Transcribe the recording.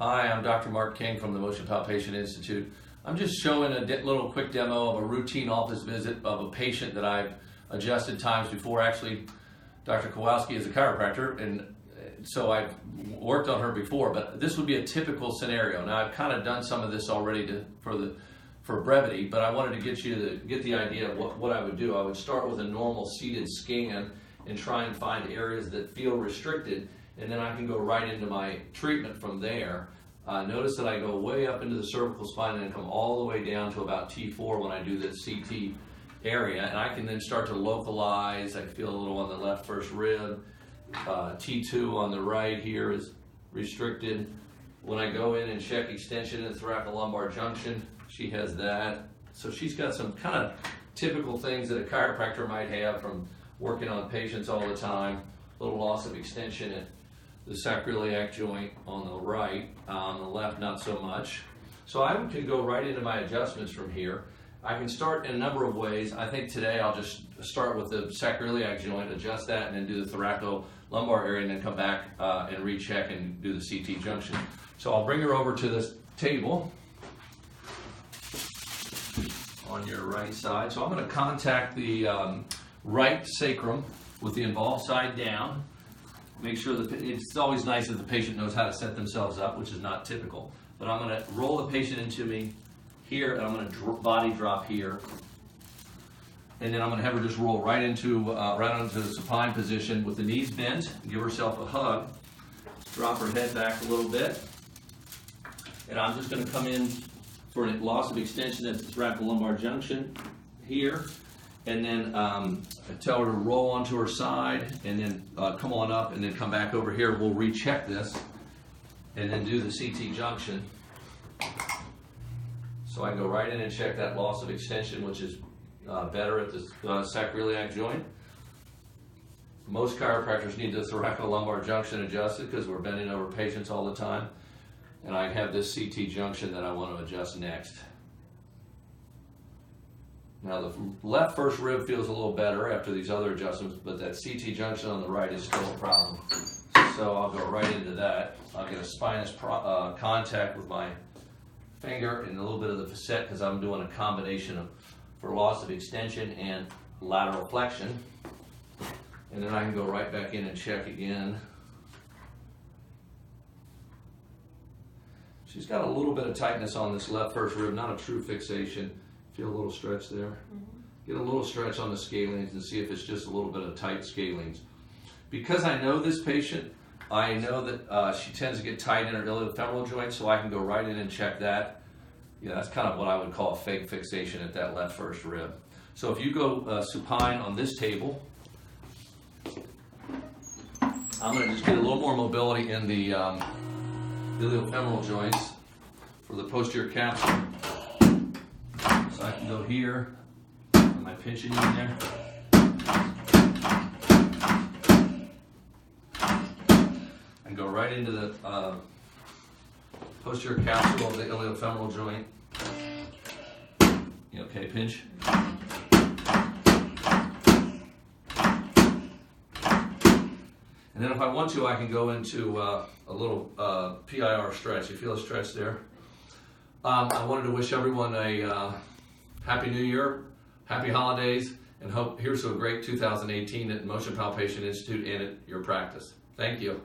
Hi, I'm Dr. Mark King from the Motion Palpation Institute. I'm just showing a little quick demo of a routine office visit of a patient that I've adjusted times before. Actually, Dr. Kowalski is a chiropractor, and so I've worked on her before, but this would be a typical scenario. Now, I've kind of done some of this already for brevity, but I wanted to get you to get the idea of what I would do. I would start with a normal seated scan and try and find areas that feel restricted, and then I can go right into my treatment from there. Notice that I go way up into the cervical spine and then come all the way down to about T4 when I do the CT area, and I can then start to localize. I feel a little on the left first rib. T2 on the right here is restricted. When I go in and check extension in the thoracolumbar junction, she has that. So she's got some kind of typical things that a chiropractor might have from working on patients all the time. A little loss of extension at the sacroiliac joint on the right, on the left not so much. So I can go right into my adjustments from here. I can start in a number of ways. I think today I'll just start with the sacroiliac joint, adjust that, and then do the thoracolumbar area, and then come back and recheck and do the CT junction. So I'll bring her over to this table on your right side. So I'm going to contact the right sacrum with the involved side down. Make sure that it's always nice if the patient knows how to set themselves up, which is not typical. But I'm going to roll the patient into me here, and I'm going to body drop here. And then I'm going to have her just roll right into the supine position with the knees bent. Give herself a hug. Drop her head back a little bit. And I'm just going to come in for a loss of extension at the thoracolumbar junction here. And then tell her to roll onto her side, and then come on up, and then come back over here. We'll recheck this, and then do the CT junction. So I go right in and check that loss of extension, which is better at the sacroiliac joint. Most chiropractors need the thoracolumbar junction adjusted because we're bending over patients all the time. And I have this CT junction that I want to adjust next. Now the left first rib feels a little better after these other adjustments, but that CT junction on the right is still a problem. So I'll go right into that. I'll get a spinous contact with my finger and a little bit of the facet because I'm doing a combination for loss of extension and lateral flexion. And then I can go right back in and check again. She's got a little bit of tightness on this left first rib, not a true fixation. Feel a little stretch there. Get a little stretch on the scalenes and see if it's just a little bit of tight scalenes. Because I know this patient, I know that she tends to get tight in her iliofemoral joint, so I can go right in and check that. Yeah, that's kind of what I would call a fake fixation at that left first rib. So if you go supine on this table, I'm going to just get a little more mobility in the iliofemoral joints for the posterior capsule. So I can go here, am I pinching in there? And go right into the posterior capsule of the iliofemoral joint. You okay, pinch? And then if I want to, I can go into a little PIR stretch. You feel a stretch there? I wanted to wish everyone a Happy New Year, Happy Holidays, and hope here's to a great 2018 at Motion Palpation Institute and at your practice. Thank you.